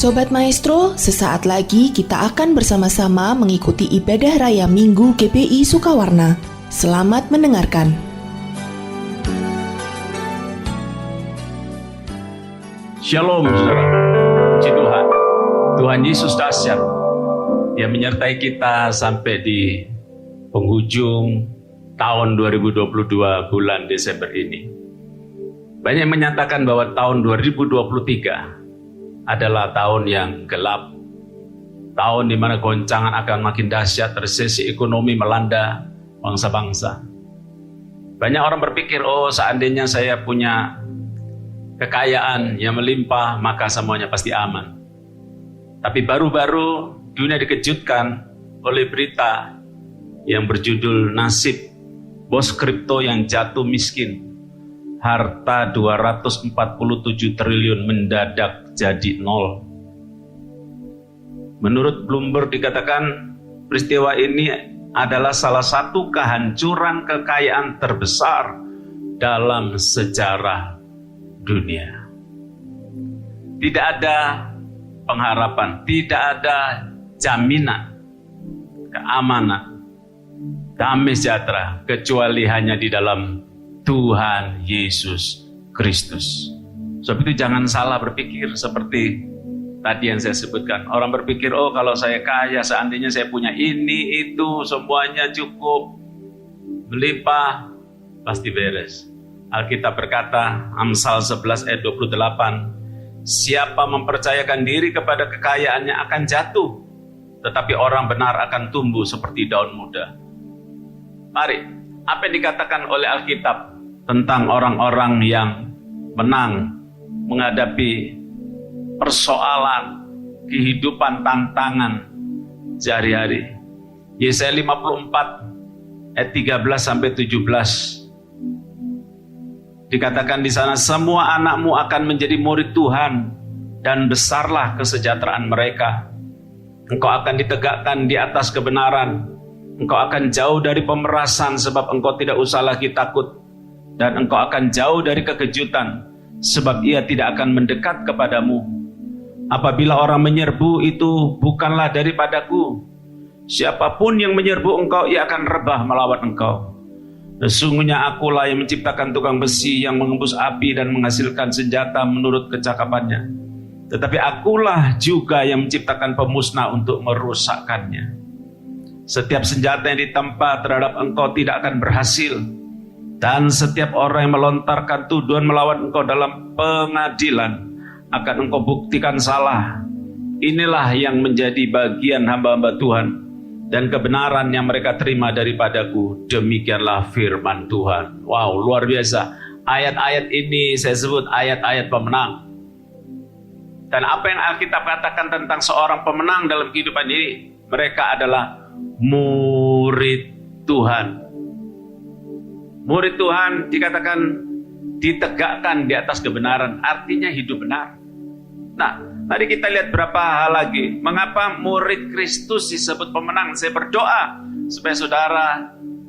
Sobat Maestro, sesaat lagi kita akan bersama-sama mengikuti ibadah raya Minggu GPI Sukawarna. Selamat mendengarkan. Shalom saudara, puji Tuhan. Tuhan Yesus dahsyat. Dia menyertai kita sampai di penghujung tahun 2022 bulan Desember ini. Banyak menyatakan bahwa tahun 2023 adalah tahun yang gelap. Tahun di mana goncangan akan makin dahsyat, resesi ekonomi melanda bangsa-bangsa. Banyak orang berpikir, oh seandainya saya punya kekayaan yang melimpah, maka semuanya pasti aman. Tapi baru-baru dunia dikejutkan oleh berita yang berjudul nasib bos kripto yang jatuh miskin. Harta 247 triliun mendadak jadi nol. Menurut Bloomberg dikatakan peristiwa ini adalah salah satu kehancuran kekayaan terbesar dalam sejarah dunia. Tidak ada pengharapan, tidak ada jaminan keamanan, damai sejahtera kecuali hanya di dalam Tuhan Yesus Kristus. Sebab itu jangan salah berpikir seperti tadi yang saya sebutkan. Orang berpikir, oh kalau saya kaya, seandainya saya punya ini, itu, semuanya cukup, melimpah, pasti beres. Alkitab berkata, Amsal 11 ayat 28, siapa mempercayakan diri kepada kekayaannya akan jatuh, tetapi orang benar akan tumbuh seperti daun muda. Mari, apa yang dikatakan oleh Alkitab tentang orang-orang yang menang menghadapi persoalan kehidupan tantangan sehari-hari. Yesaya 54 ayat 13 sampai 17. Dikatakan di sana, semua anakmu akan menjadi murid Tuhan dan besarlah kesejahteraan mereka. Engkau akan ditegakkan di atas kebenaran. Engkau akan jauh dari pemerasan sebab engkau tidak usah lagi takut. Dan engkau akan jauh dari kekejutan sebab ia tidak akan mendekat kepadamu. Apabila orang menyerbu itu bukanlah daripadaku. Siapapun yang menyerbu engkau, ia akan rebah melawan engkau. Sesungguhnya akulah yang menciptakan tukang besi yang mengembus api dan menghasilkan senjata menurut kecakapannya. Tetapi akulah juga yang menciptakan pemusnah untuk merusakkannya. Setiap senjata yang ditempa terhadap engkau tidak akan berhasil. Dan setiap orang yang melontarkan tuduhan melawan engkau dalam pengadilan akan engkau buktikan salah. Inilah yang menjadi bagian hamba-hamba Tuhan dan kebenaran yang mereka terima daripadaku. Demikianlah firman Tuhan. Wow, luar biasa. Ayat-ayat ini saya sebut ayat-ayat pemenang. Dan apa yang Alkitab katakan tentang seorang pemenang dalam kehidupan ini, mereka adalah murid Tuhan. Murid Tuhan dikatakan ditegakkan di atas kebenaran, artinya hidup benar. Nah, mari kita lihat berapa hal lagi. Mengapa murid Kristus disebut pemenang? Saya berdoa supaya saudara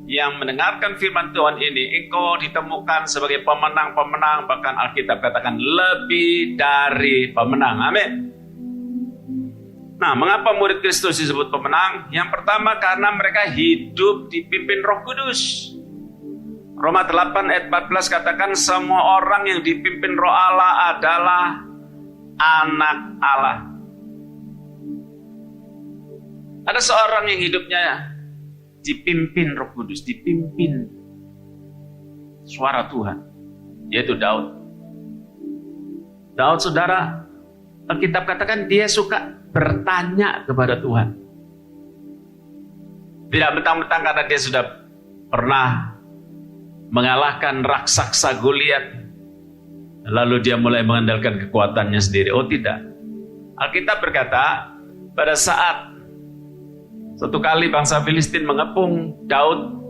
yang mendengarkan firman Tuhan ini, engkau ditemukan sebagai pemenang-pemenang, bahkan Alkitab katakan lebih dari pemenang. Amin. Nah, mengapa murid Kristus disebut pemenang? Yang pertama karena mereka hidup dipimpin Roh Kudus. Roma 8 ayat 14 katakan semua orang yang dipimpin Roh Allah adalah anak Allah. Ada seorang yang hidupnya dipimpin Roh Kudus, dipimpin suara Tuhan, yaitu Daud. Daud, saudara, Alkitab katakan dia suka bertanya kepada Tuhan. Tidak mentang-mentang karena dia sudah pernah mengalahkan raksasa Goliat, lalu dia mulai mengandalkan kekuatannya sendiri. Oh tidak. Alkitab berkata, pada saat satu kali bangsa Filistin mengepung Daud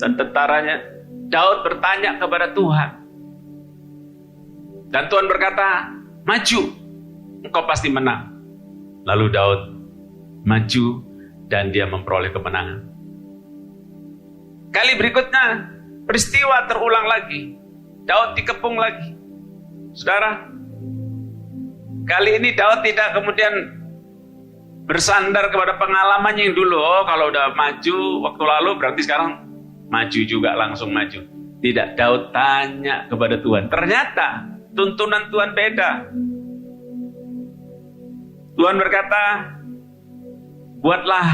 dan tentaranya, Daud bertanya kepada Tuhan. Dan Tuhan berkata, maju, engkau pasti menang. Lalu Daud maju dan dia memperoleh kemenangan. Kali berikutnya, peristiwa terulang lagi. Daud dikepung lagi. Saudara, Kali ini Daud tidak kemudian bersandar kepada pengalamannya yang dulu. Oh, kalau udah maju waktu lalu berarti sekarang maju juga, langsung maju. Tidak, Daud tanya kepada Tuhan. Ternyata tuntunan Tuhan beda. Tuhan berkata, buatlah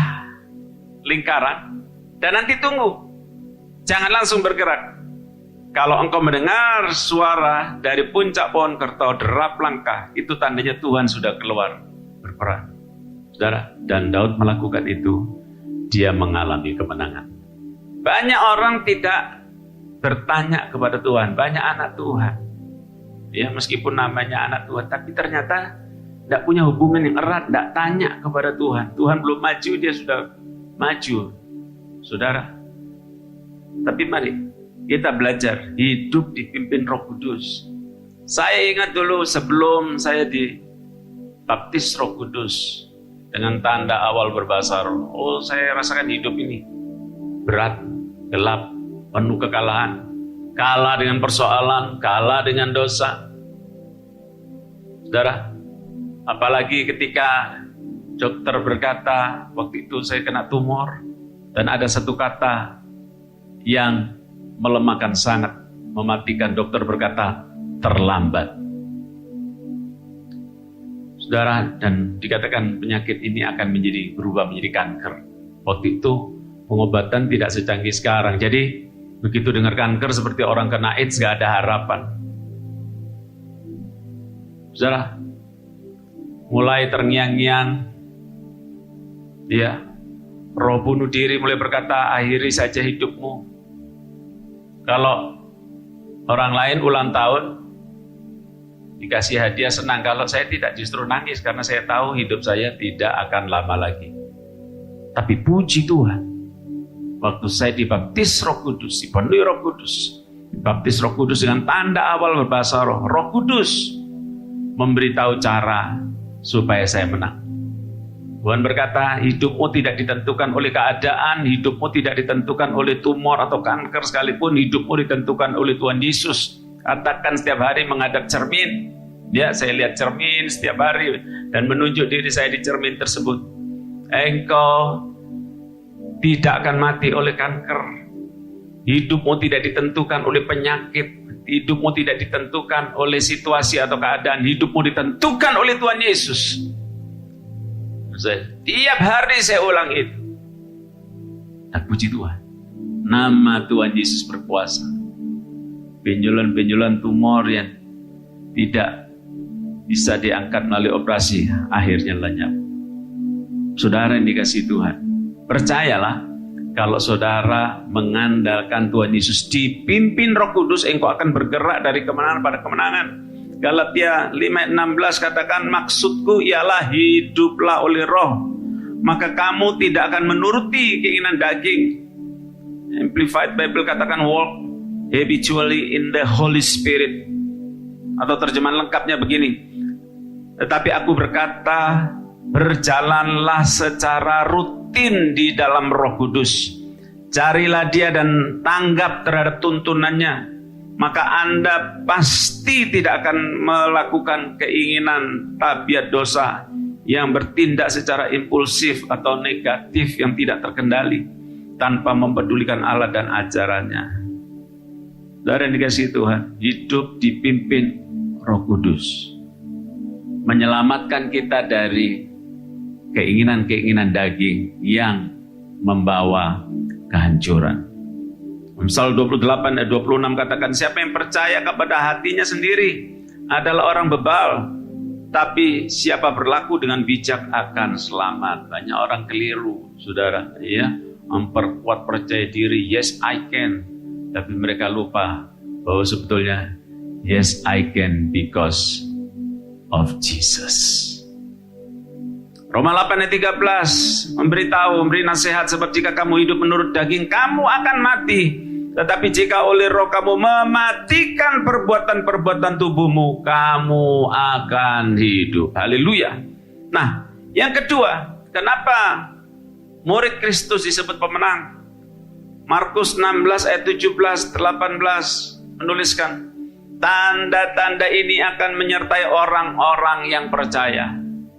lingkaran dan nanti tunggu. Jangan langsung bergerak. Kalau engkau mendengar suara dari puncak pohon kertau derap langkah, itu tandanya Tuhan sudah keluar berperang. Saudara, dan Daud melakukan itu, dia mengalami kemenangan. Banyak orang tidak bertanya kepada Tuhan, banyak anak Tuhan. Ya, meskipun namanya anak Tuhan, tapi ternyata tidak punya hubungan yang erat, tidak tanya kepada Tuhan. Tuhan belum maju, dia sudah maju. Saudara, tapi mari kita belajar hidup dipimpin Roh Kudus. Saya ingat dulu sebelum saya dibaptis Roh Kudus dengan tanda awal berbahasa roh. Oh, saya rasakan hidup ini berat, gelap, penuh kekalahan. Kalah dengan persoalan, kalah dengan dosa. Saudara, apalagi ketika dokter berkata, waktu itu saya kena tumor, dan ada satu kata yang melemahkan sangat, mematikan. Dokter berkata, terlambat. Saudara, dan dikatakan penyakit ini akan berubah menjadi kanker. Waktu itu pengobatan tidak secanggih sekarang. Jadi begitu dengar kanker seperti orang kena AIDS, gak ada harapan. Saudara, mulai terngiang-ngiang, ya, roh bunuh diri mulai berkata, akhiri saja hidupmu. Kalau orang lain ulang tahun dikasih hadiah senang, kalau saya tidak, justru nangis karena saya tahu hidup saya tidak akan lama lagi. Tapi puji Tuhan, waktu saya dibaptis Roh Kudus, dipenuhi Roh Kudus, dibaptis Roh Kudus dengan tanda awal berbahasa roh, Roh Kudus memberitahu cara supaya saya menang. Tuhan berkata, hidupmu tidak ditentukan oleh keadaan, hidupmu tidak ditentukan oleh tumor atau kanker sekalipun, hidupmu ditentukan oleh Tuhan Yesus. Katakan setiap hari menghadap cermin. Ya, saya lihat cermin setiap hari dan menunjuk diri saya di cermin tersebut. Engkau tidak akan mati oleh kanker. Hidupmu tidak ditentukan oleh penyakit. Hidupmu tidak ditentukan oleh situasi atau keadaan. Hidupmu ditentukan oleh Tuhan Yesus. Tiap hari saya ulang itu. Dan puji Tuhan, nama Tuhan Yesus berkuasa. Benjolan-benjolan tumor yang tidak bisa diangkat melalui operasi akhirnya lenyap. Saudara yang dikasihi Tuhan, percayalah, kalau saudara mengandalkan Tuhan Yesus, dipimpin Roh Kudus, engkau akan bergerak dari kemenangan pada kemenangan. Galatia 5:16 katakan, maksudku ialah hiduplah oleh roh, maka kamu tidak akan menuruti keinginan daging. Amplified Bible katakan walk habitually in the Holy Spirit. Atau terjemahan lengkapnya begini, tetapi aku berkata, berjalanlah secara rutin di dalam Roh Kudus. Carilah dia dan tanggap terhadap tuntunannya, maka Anda pasti tidak akan melakukan keinginan tabiat dosa yang bertindak secara impulsif atau negatif yang tidak terkendali tanpa mempedulikan Allah dan ajarannya. Saudara yang dikasihi Tuhan, hidup dipimpin Roh Kudus menyelamatkan kita dari keinginan-keinginan daging yang membawa kehancuran. Amsal 28 ayat 26 katakan, siapa yang percaya kepada hatinya sendiri adalah orang bebal, tapi siapa berlaku dengan bijak akan selamat. Banyak orang keliru, saudara, ya, memperkuat percaya diri, yes I can, tapi mereka lupa bahwa sebetulnya yes I can because of Jesus. Roma 8 ayat 13 memberi nasihat, sebab jika kamu hidup menurut daging, kamu akan mati. Tetapi jika oleh roh kamu mematikan perbuatan-perbuatan tubuhmu, kamu akan hidup. Haleluya. Nah, yang kedua, kenapa murid Kristus disebut pemenang? Markus 16 ayat 17-18 menuliskan, Tanda-tanda ini akan menyertai orang-orang yang percaya.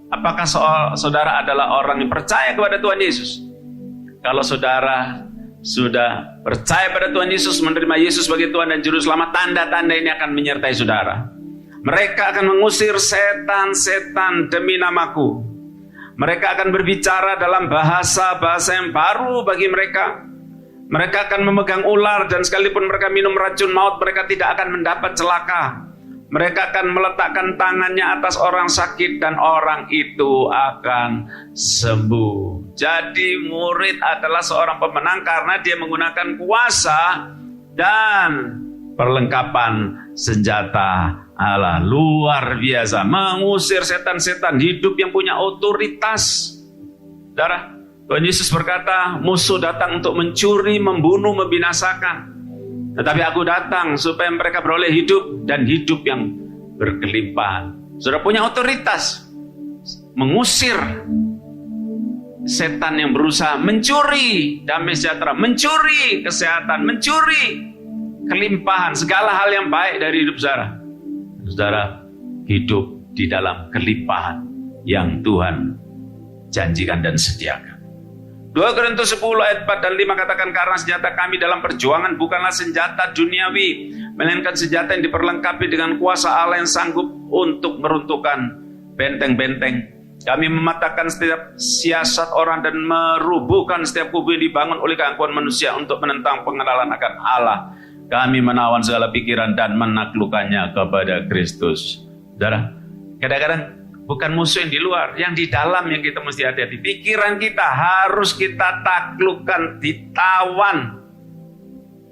Apakah saudara adalah orang yang percaya kepada Tuhan Yesus? Kalau saudara sudah percaya pada Tuhan Yesus, menerima Yesus sebagai Tuhan dan Juru Selamat, tanda-tanda ini akan menyertai saudara. Mereka akan mengusir setan-setan demi namaku. Mereka akan berbicara dalam bahasa-bahasa yang baru bagi mereka. Mereka akan memegang ular, dan sekalipun mereka minum racun maut, mereka tidak akan mendapat celaka. Mereka akan meletakkan tangannya atas orang sakit dan orang itu akan sembuh. Jadi murid adalah seorang pemenang karena dia menggunakan kuasa dan perlengkapan senjata Allah. Luar biasa, mengusir setan-setan, hidup yang punya otoritas. Saudara, Tuhan Yesus berkata, musuh datang untuk mencuri, membunuh, membinasakan. Tetapi aku datang supaya mereka beroleh hidup dan hidup yang berkelimpahan. Saudara punya otoritas mengusir setan yang berusaha mencuri damai sejahtera, mencuri kesehatan, mencuri kelimpahan, segala hal yang baik dari hidup saudara. Saudara hidup di dalam kelimpahan yang Tuhan janjikan dan sediakan. 2 Korintus 10 ayat 4 dan 5 katakan, karena senjata kami dalam perjuangan bukanlah senjata duniawi, melainkan senjata yang diperlengkapi dengan kuasa Allah yang sanggup untuk meruntuhkan benteng-benteng. Kami mematahkan setiap siasat orang dan merubuhkan setiap kubu yang dibangun oleh keangkuhan manusia untuk menentang pengenalan akan Allah. Kami menawan segala pikiran dan menaklukkannya kepada Kristus. Saudara, kadang-kadang bukan musuh yang di luar, yang di dalam yang kita mesti hati-hati. Pikiran kita harus kita taklukkan, ditawan.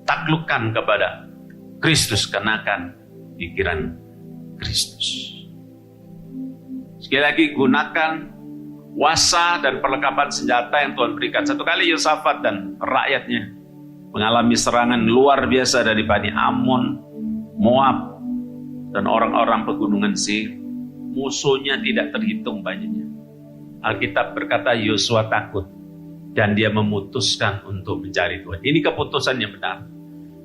Taklukkan kepada Kristus, kenakan pikiran Kristus. Sekali lagi, gunakan kuasa dan perlengkapan senjata yang Tuhan berikan. Satu kali Yosafat dan rakyatnya mengalami serangan luar biasa dari Bani Ammon, Moab, dan orang-orang pegunungan Seir. Musuhnya tidak terhitung banyaknya. Alkitab berkata Yosua takut dan dia memutuskan untuk mencari Tuhan. Ini keputusan yang benar.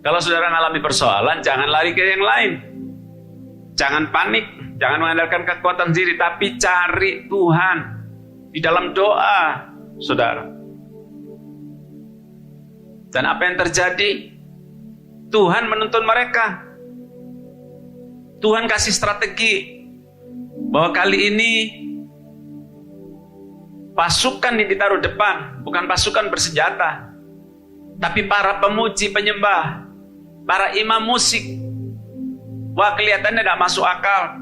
Kalau saudara mengalami persoalan, jangan lari ke yang lain. Jangan panik, jangan mengandalkan kekuatan diri, tapi cari Tuhan di dalam doa, saudara. Dan apa yang terjadi? Tuhan menuntun mereka. Tuhan kasih strategi bahwa kali ini pasukan yang ditaruh depan bukan pasukan bersenjata, tapi para pemuji, penyembah, para imam musik. Wah, kelihatannya tidak masuk akal.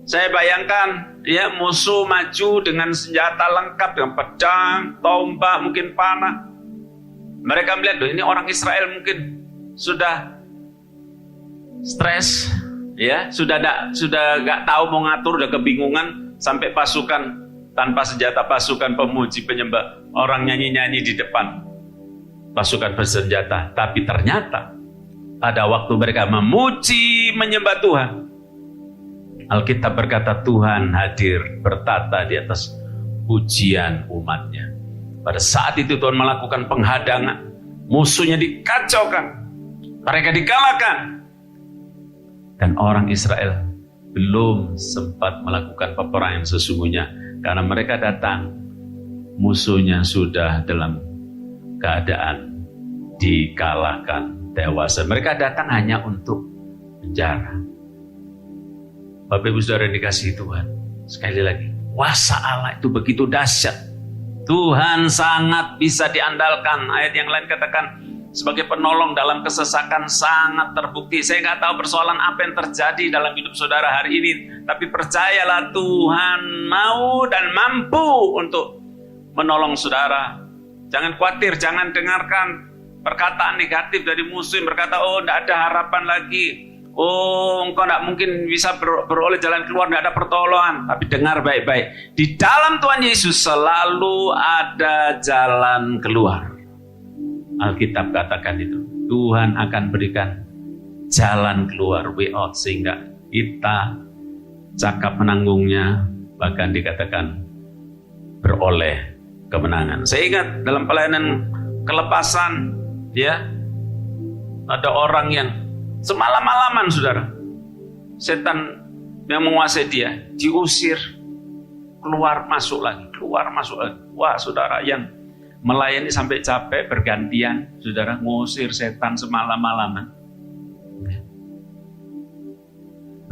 Saya bayangkan ya, musuh maju dengan senjata lengkap, dengan pedang, tombak, mungkin panah. Mereka melihat, loh, ini orang Israel mungkin sudah stres, ya, sudah nggak tahu mau ngatur, udah kebingungan, sampai pasukan tanpa senjata, pasukan pemuji penyembah, orang nyanyi-nyanyi di depan pasukan bersenjata. Tapi ternyata pada waktu mereka memuji menyembah Tuhan, Alkitab berkata Tuhan hadir bertata di atas pujian umatnya. Pada saat itu Tuhan melakukan penghadangan, musuhnya dikacaukan, mereka dikalahkan. Dan orang Israel belum sempat melakukan peperangan sesungguhnya, karena mereka datang, musuhnya sudah dalam keadaan dikalahkan, dewasa. Mereka datang hanya untuk penjara. Bapak Ibu Saudara yang dikasihi Tuhan, sekali lagi, kuasa Allah itu begitu dahsyat. Tuhan sangat bisa diandalkan. Ayat yang lain katakan, sebagai penolong dalam kesesakan sangat terbukti. Saya nggak tahu persoalan apa yang terjadi dalam hidup saudara hari ini, tapi percayalah Tuhan mau dan mampu untuk menolong saudara. Jangan khawatir, jangan dengarkan perkataan negatif dari musuh yang berkata, oh tidak ada harapan lagi, oh engkau tidak mungkin bisa beroleh jalan keluar, tidak ada pertolongan. Tapi dengar baik-baik, di dalam Tuhan Yesus selalu ada jalan keluar. Alkitab katakan itu, Tuhan akan berikan jalan keluar, way out, sehingga kita cakap menanggungnya, bahkan dikatakan beroleh kemenangan. Saya ingat dalam pelayanan kelepasan, ya, ada orang yang Semalam-malaman saudara, setan yang menguasai dia diusir, keluar masuk lagi. Wah saudara, yang melayani sampai capek bergantian, saudara, ngusir setan semalam-malaman.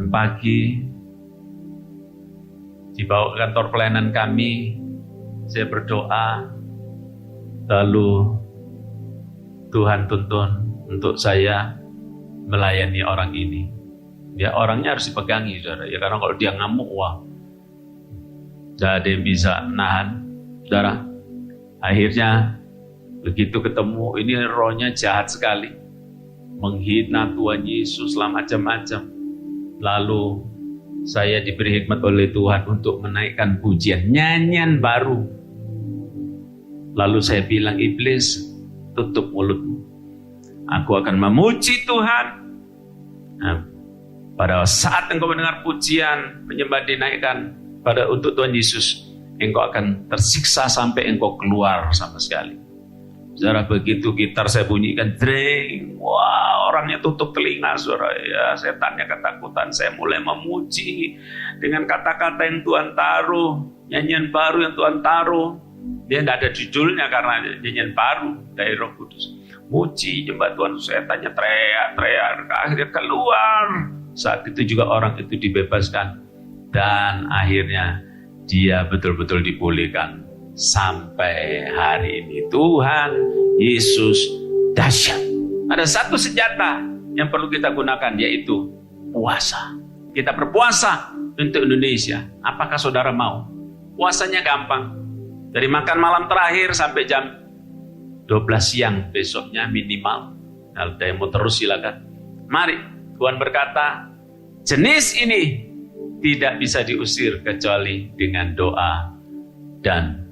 Pagi dibawa ke kantor pelayanan kami, saya berdoa, lalu Tuhan tuntun untuk saya melayani orang ini. Ya, orangnya harus dipegangi, saudara. Ya, karena kalau dia ngamuk, wah, tidak ada yang bisa nahan, saudara. Akhirnya begitu ketemu, ini rohnya jahat sekali, menghina Tuhan Yesus lah macam-macam. Lalu saya diberi hikmat oleh Tuhan untuk menaikkan pujian, nyanyian baru. Lalu saya bilang, iblis, tutup mulutmu. Aku akan memuji Tuhan. Nah, pada saat engkau mendengar pujian, menyembah dinaikkan untuk Tuhan Yesus, engkau akan tersiksa sampai engkau keluar sama sekali. Saudara, begitu gitar saya bunyikan, dring, wah, orangnya tutup telinga, saudara. Ya, setannya ketakutan. Saya mulai memuji dengan kata-kata yang Tuhan taruh, nyanyian baru yang Tuhan taruh. Dia tidak ada judulnya karena nyanyian baru dari Roh Kudus. Muji, nyembah Tuhan, setannya teriak-teriak, akhirnya keluar. Saat itu juga orang itu dibebaskan, dan akhirnya dia betul-betul dipulihkan. Sampai hari ini Tuhan Yesus dahsyat. Ada satu senjata yang perlu kita gunakan, yaitu puasa. Kita berpuasa untuk Indonesia. Apakah saudara mau? Puasanya gampang. Dari makan malam terakhir sampai jam 12 siang besoknya minimal. Kalau ada yang mau terus silakan. Mari, Tuhan berkata, jenis ini tidak bisa diusir kecuali dengan doa dan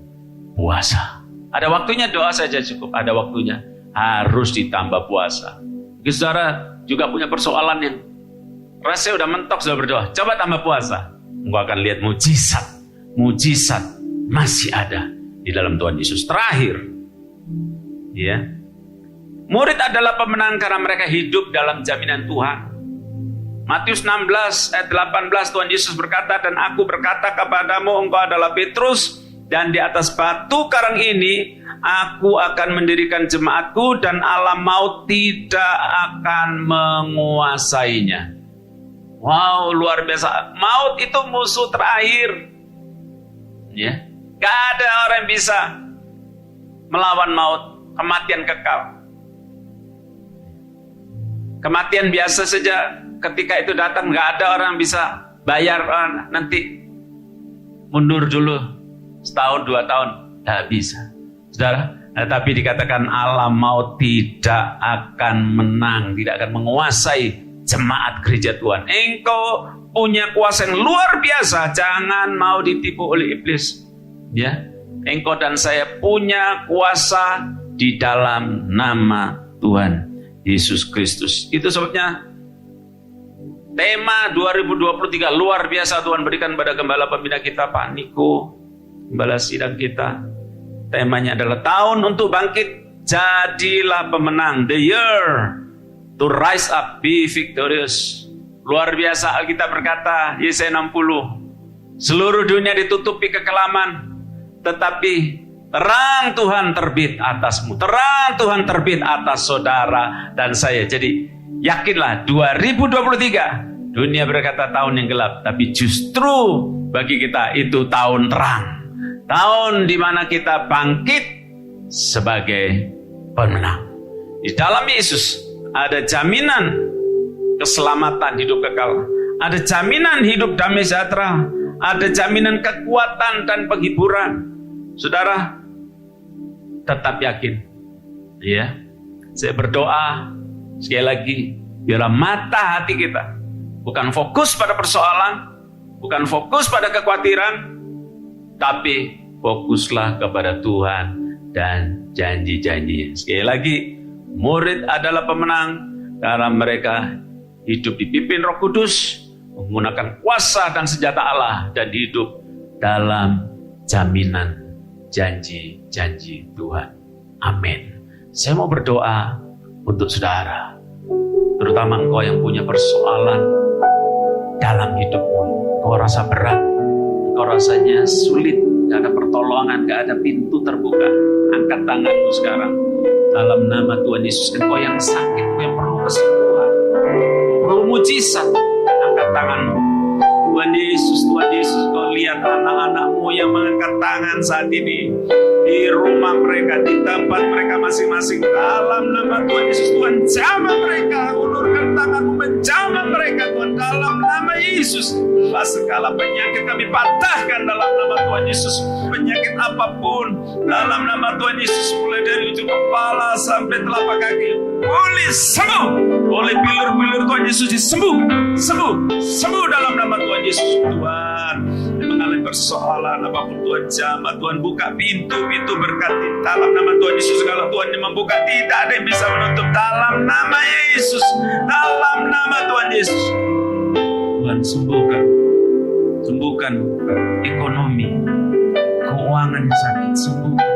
puasa. Ada waktunya doa saja cukup, ada waktunya harus ditambah puasa. Mungkin saudara juga punya persoalan yang rasanya udah mentok, sudah berdoa, coba tambah puasa. Engkau akan lihat mujizat masih ada di dalam Tuhan Yesus. Terakhir, ya, murid adalah pemenang karena mereka hidup dalam jaminan Tuhan. Matius 16 ayat 18, Tuhan Yesus berkata, dan aku berkata kepadamu, engkau adalah Petrus, dan di atas batu karang ini aku akan mendirikan jemaatku, dan alam maut tidak akan menguasainya. Wow, luar biasa. Maut itu musuh terakhir. Ya, gak ada orang yang bisa melawan maut. Kematian kekal. Kematian biasa saja, ketika itu datang gak ada orang yang bisa bayar, nanti mundur dulu setahun 2 tahun, gak bisa, saudara. Tapi dikatakan alam maut tidak akan menang, tidak akan menguasai jemaat gereja Tuhan. Engkau punya kuasa yang luar biasa, jangan mau ditipu oleh iblis. Ya, engkau dan saya punya kuasa di dalam nama Tuhan Yesus Kristus. Itu sebabnya tema 2023 luar biasa Tuhan berikan pada gembala pembina kita, Pak Niko, gembala sidang kita. Temanya adalah tahun untuk bangkit, jadilah pemenang. The year to rise up, be victorious. Luar biasa, Alkitab berkata, Yesaya 60, seluruh dunia ditutupi kekelaman, tetapi terang Tuhan terbit atasmu. Terang Tuhan terbit atas saudara dan saya. Jadi yakinlah 2023 dunia berkata tahun yang gelap, tapi justru bagi kita itu tahun terang. Tahun di mana kita bangkit sebagai pemenang. Di dalam Yesus ada jaminan keselamatan hidup kekal. Ada jaminan hidup damai sejahtera. Ada jaminan kekuatan dan penghiburan. Saudara, tetap yakin. Ya, saya berdoa sekali lagi, biarlah mata hati kita bukan fokus pada persoalan, bukan fokus pada kekhawatiran, tapi fokuslah kepada Tuhan dan janji-janji. Sekali lagi, murid adalah pemenang karena mereka hidup dipimpin Roh Kudus, menggunakan kuasa dan senjata Allah, dan hidup dalam jaminan janji-janji Tuhan. Amin. Saya mau berdoa untuk saudara. Terus Terutama engkau yang punya persoalan dalam hidupmu. Engkau rasa berat, engkau rasanya sulit, gak ada pertolongan, gak ada pintu terbuka. Angkat tanganmu sekarang. Dalam nama Tuhan Yesus, engkau yang sakit, engkau yang perlu kesembuhan, perlu mujizat, angkat tanganmu. Tuhan Yesus, kau lihat anak-anakmu yang mengangkat tangan saat ini di rumah mereka, di tempat mereka masing-masing. Dalam nama Tuhan Yesus, Tuhan jamah mereka, ulurkan tanganmu menjamah mereka Tuhan. Dalam nama Yesus, segala penyakit kami patahkan dalam nama Tuhan Yesus. Penyakit apapun dalam nama Tuhan Yesus, mulai dari ujung kepala sampai telapak kaki, boleh sembuh. Oleh bilur-bilur Tuhan Yesus sembuh dalam nama Tuhan Yesus. Tuhan yang mengalami persoalan apapun, Tuhan jamah, Tuhan buka pintu-pintu berkat dalam nama Tuhan Yesus. Kalau Tuhan yang membuka, tidak ada yang bisa menutup dalam nama Yesus. Dalam nama Tuhan Yesus, Tuhan sembuhkan ekonomi, keuangan yang sakit, sembuhkan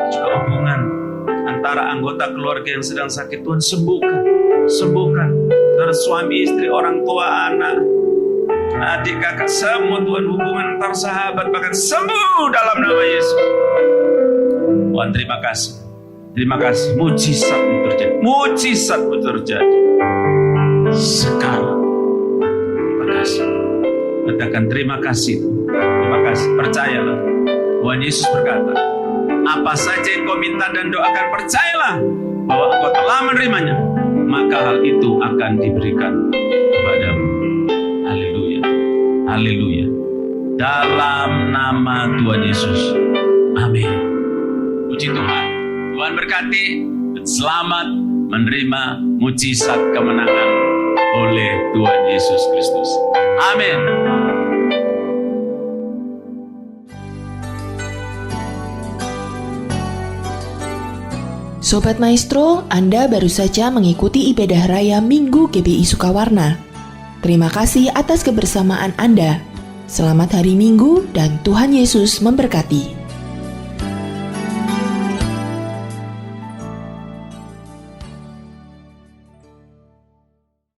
juga hubungan antara anggota keluarga yang sedang sakit. Tuhan sembuhkan antara suami istri, orang tua, anak, adik kakak, semua Tuhan, hubungan antar sahabat bahkan sembuh dalam nama Yesus. Tuhan terima kasih, mujizat terjadi sekarang. Terima kasih, katakan terima kasih, percayalah. Tuhan Yesus berkata, apa saja yang kau minta dan doakan, percayalah bahwa engkau telah menerimanya, maka hal itu akan diberikan kepadamu. Haleluya. Dalam nama Tuhan Yesus. Amin. Puji Tuhan. Tuhan berkati. Selamat menerima mujizat kemenangan oleh Tuhan Yesus Kristus. Amin. Sobat Maestro, Anda baru saja mengikuti ibadah raya Minggu GBI Sukawarna. Terima kasih atas kebersamaan Anda. Selamat hari Minggu dan Tuhan Yesus memberkati.